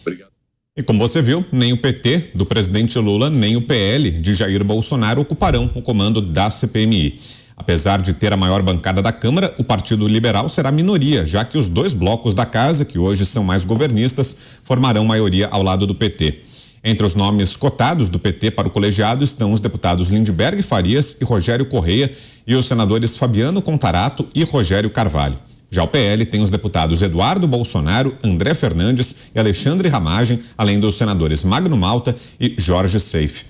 Obrigado. E como você viu, nem o PT do presidente Lula, nem o PL de Jair Bolsonaro ocuparão o comando da CPMI. Apesar de ter a maior bancada da Câmara, o Partido Liberal será minoria, já que os dois blocos da casa, que hoje são mais governistas, formarão maioria ao lado do PT. Entre os nomes cotados do PT para o colegiado estão os deputados Lindbergh Farias e Rogério Correia e os senadores Fabiano Contarato e Rogério Carvalho. Já o PL tem os deputados Eduardo Bolsonaro, André Fernandes e Alexandre Ramagem, além dos senadores Magno Malta e Jorge Seife.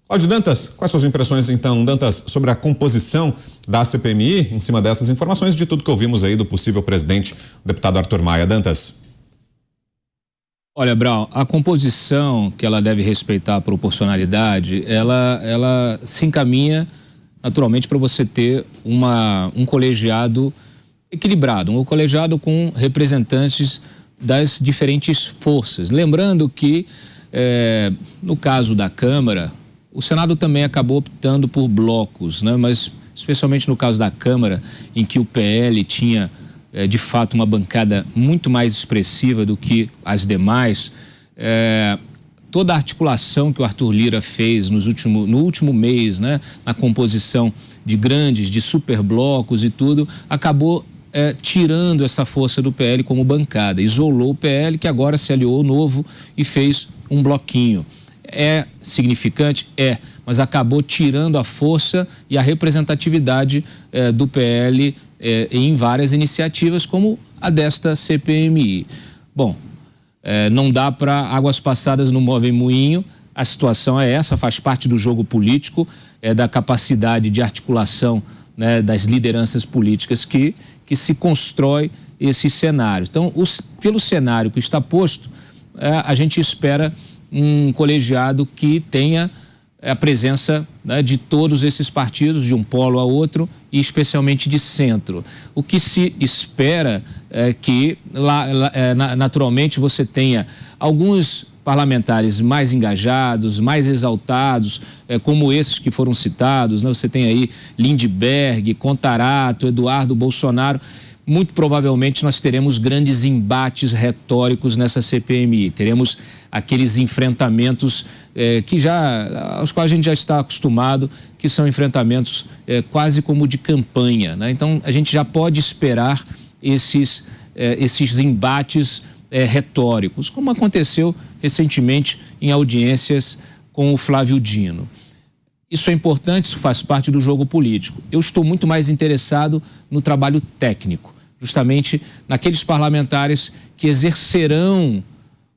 Cláudio Dantas, quais suas impressões então, Dantas, sobre a composição da CPMI em cima dessas informações, de tudo que ouvimos aí do possível presidente, o deputado Arthur Maia? Dantas. Olha, Brau, a composição, que ela deve respeitar a proporcionalidade, ela se encaminha naturalmente para você ter um colegiado equilibrado, um colegiado com representantes das diferentes forças. Lembrando que, no caso da Câmara, o Senado também acabou optando por blocos, né? Mas especialmente no caso da Câmara, em que o PL tinha de fato uma bancada muito mais expressiva do que as demais, toda a articulação que o Arthur Lira fez no último mês, né, na composição de superblocos e tudo, acabou tirando essa força do PL como bancada, isolou o PL, que agora se aliou ao Novo e fez um bloquinho. É significante? Mas acabou tirando a força e a representatividade do PL em várias iniciativas, como a desta CPMI. Bom, não dá para águas passadas não movem moinho, a situação é essa, faz parte do jogo político, da capacidade de articulação, né, das lideranças políticas que se constrói esses cenários. Então, pelo cenário que está posto, a gente espera um colegiado que tenha a presença, né, de todos esses partidos, de um polo a outro, e especialmente de centro. O que se espera é que, naturalmente, você tenha alguns parlamentares mais engajados, mais exaltados, como esses que foram citados, né? Você tem aí Lindbergh, Contarato, Eduardo Bolsonaro. Muito provavelmente nós teremos grandes embates retóricos nessa CPMI, teremos aqueles enfrentamentos aos quais a gente já está acostumado, que são enfrentamentos quase como de campanha, né? Então a gente já pode esperar esses embates retóricos, como aconteceu recentemente em audiências com o Flávio Dino. Isso é importante, isso faz parte do jogo político. Eu estou muito mais interessado no trabalho técnico, justamente naqueles parlamentares que exercerão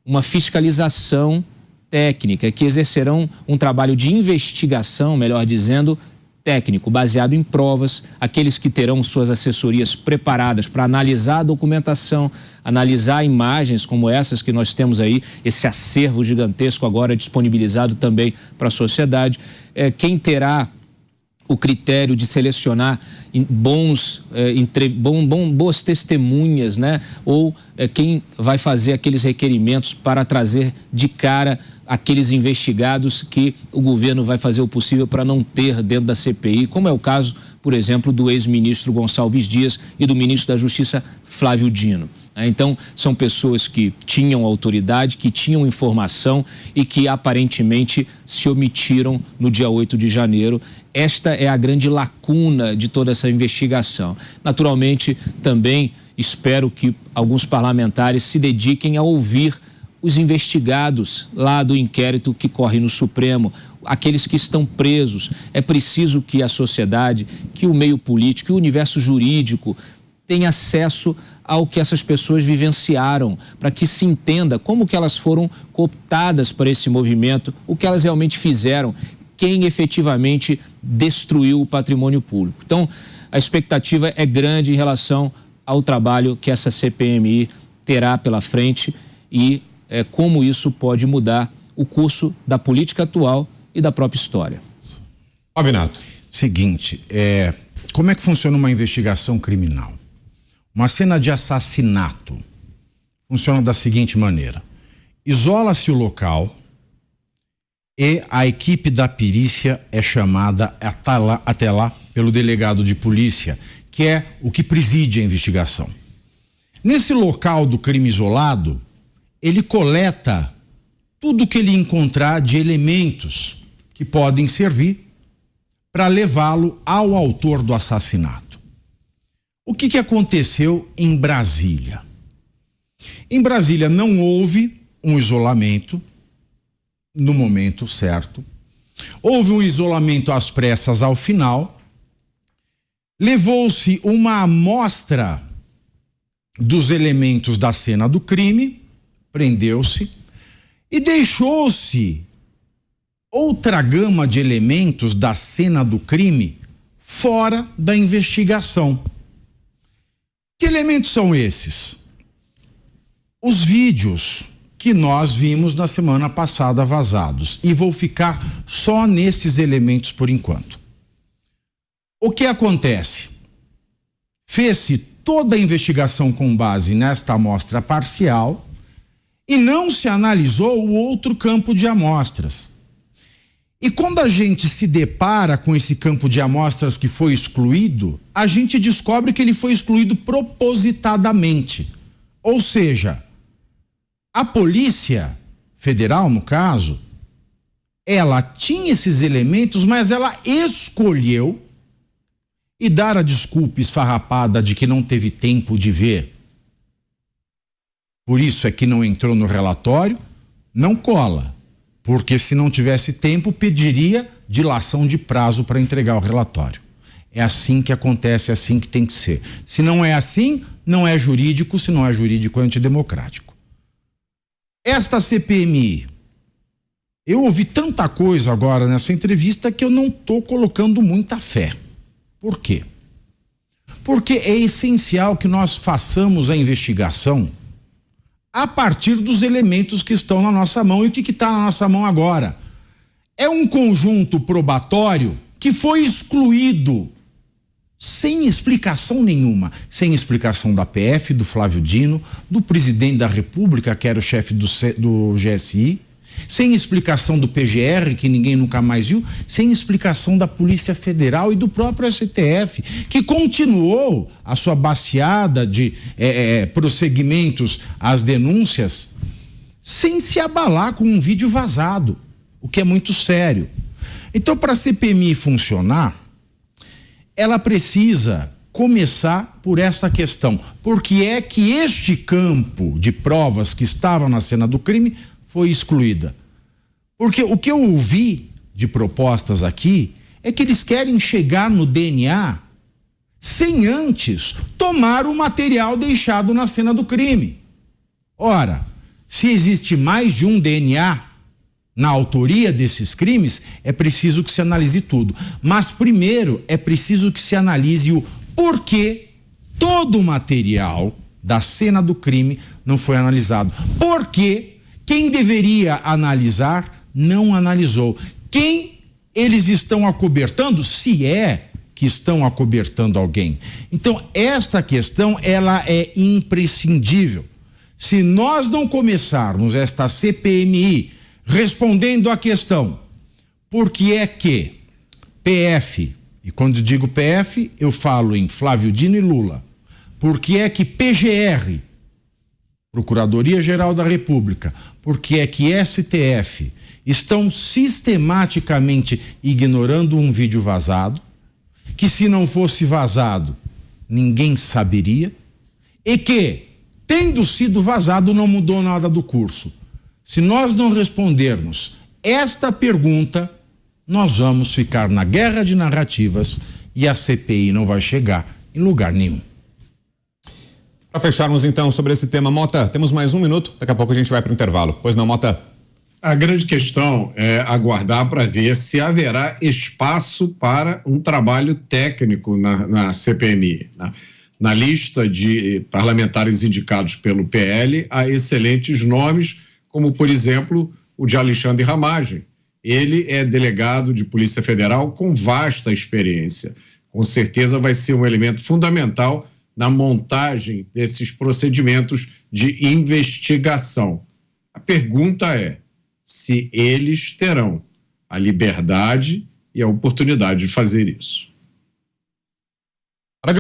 uma fiscalização técnica, que exercerão um trabalho de investigação, melhor dizendo, técnico, baseado em provas, aqueles que terão suas assessorias preparadas para analisar a documentação, analisar imagens como essas que nós temos aí, esse acervo gigantesco agora disponibilizado também para a sociedade. Quem terá o critério de selecionar boas testemunhas, né? Ou quem vai fazer aqueles requerimentos para trazer de cara aqueles investigados que o governo vai fazer o possível para não ter dentro da CPI, como é o caso, por exemplo, do ex-ministro Gonçalves Dias e do ministro da Justiça Flávio Dino. Então, são pessoas que tinham autoridade, que tinham informação e que aparentemente se omitiram no dia 8 de janeiro. Esta é a grande lacuna de toda essa investigação. Naturalmente, também espero que alguns parlamentares se dediquem a ouvir os investigados lá do inquérito que corre no Supremo, aqueles que estão presos. É preciso que a sociedade, que o meio político, que o universo jurídico tenha acesso ao que essas pessoas vivenciaram, para que se entenda como que elas foram cooptadas para esse movimento, o que elas realmente fizeram, quem efetivamente destruiu o patrimônio público. Então, a expectativa é grande em relação ao trabalho que essa CPMI terá pela frente e como isso pode mudar o curso da política atual e da própria história. Pavinato. Seguinte, como é que funciona uma investigação criminal? Uma cena de assassinato funciona da seguinte maneira: isola-se o local e a equipe da perícia é chamada até lá pelo delegado de polícia, que é o que preside a investigação. Nesse local do crime isolado, ele coleta tudo que ele encontrar de elementos que podem servir para levá-lo ao autor do assassinato. O que aconteceu em Brasília? Em Brasília não houve um isolamento no momento certo. Houve um isolamento às pressas ao final. Levou-se uma amostra dos elementos da cena do crime, prendeu-se e deixou-se outra gama de elementos da cena do crime fora da investigação. Que elementos são esses? Os vídeos que nós vimos na semana passada vazados, e vou ficar só nesses elementos por enquanto. O que acontece? Fez-se toda a investigação com base nesta amostra parcial e não se analisou o outro campo de amostras. E quando a gente se depara com esse campo de amostras que foi excluído, a gente descobre que ele foi excluído propositadamente. Ou seja, a Polícia Federal, no caso, ela tinha esses elementos, mas ela escolheu, e dar a desculpa esfarrapada de que não teve tempo de ver, por isso é que não entrou no relatório, não cola. Porque se não tivesse tempo, pediria dilação de prazo para entregar o relatório. É assim que acontece, é assim que tem que ser. Se não é assim, não é jurídico, se não é jurídico, é antidemocrático. Esta CPMI, eu ouvi tanta coisa agora nessa entrevista que eu não estou colocando muita fé. Por quê? Porque é essencial que nós façamos a investigação a partir dos elementos que estão na nossa mão. E o que está na nossa mão agora? É um conjunto probatório que foi excluído sem explicação nenhuma, sem explicação da PF, do Flávio Dino, do presidente da República, que era o chefe do GSI, sem explicação do PGR, que ninguém nunca mais viu, sem explicação da Polícia Federal e do próprio STF, que continuou a sua baciada de prosseguimentos às denúncias, sem se abalar com um vídeo vazado, o que é muito sério. Então, para a CPMI funcionar, ela precisa começar por essa questão. Por que é que este campo de provas que estava na cena do crime foi excluída? Porque o que eu ouvi de propostas aqui é que eles querem chegar no DNA sem antes tomar o material deixado na cena do crime. Ora, se existe mais de um DNA na autoria desses crimes, é preciso que se analise tudo. Mas primeiro é preciso que se analise o porquê todo o material da cena do crime não foi analisado. Porque quem deveria analisar não analisou. Quem eles estão acobertando, se é que estão acobertando alguém. Então, esta questão, ela é imprescindível. Se nós não começarmos esta CPMI respondendo à questão, por que é que PF, e quando digo PF, eu falo em Flávio Dino e Lula, por que é que PGR, Procuradoria-Geral da República, por que é que STF estão sistematicamente ignorando um vídeo vazado, que se não fosse vazado, ninguém saberia, e que, tendo sido vazado, não mudou nada do curso. Se nós não respondermos esta pergunta, nós vamos ficar na guerra de narrativas e a CPI não vai chegar em lugar nenhum. Para fecharmos então sobre esse tema, Mota, temos mais um minuto, daqui a pouco a gente vai para o intervalo. Pois não, Mota? A grande questão é aguardar para ver se haverá espaço para um trabalho técnico na CPMI. Né? Na lista de parlamentares indicados pelo PL, há excelentes nomes, como, por exemplo, o de Alexandre Ramagem. Ele é delegado de Polícia Federal com vasta experiência. Com certeza vai ser um elemento fundamental na montagem desses procedimentos de investigação. A pergunta é se eles terão a liberdade e a oportunidade de fazer isso.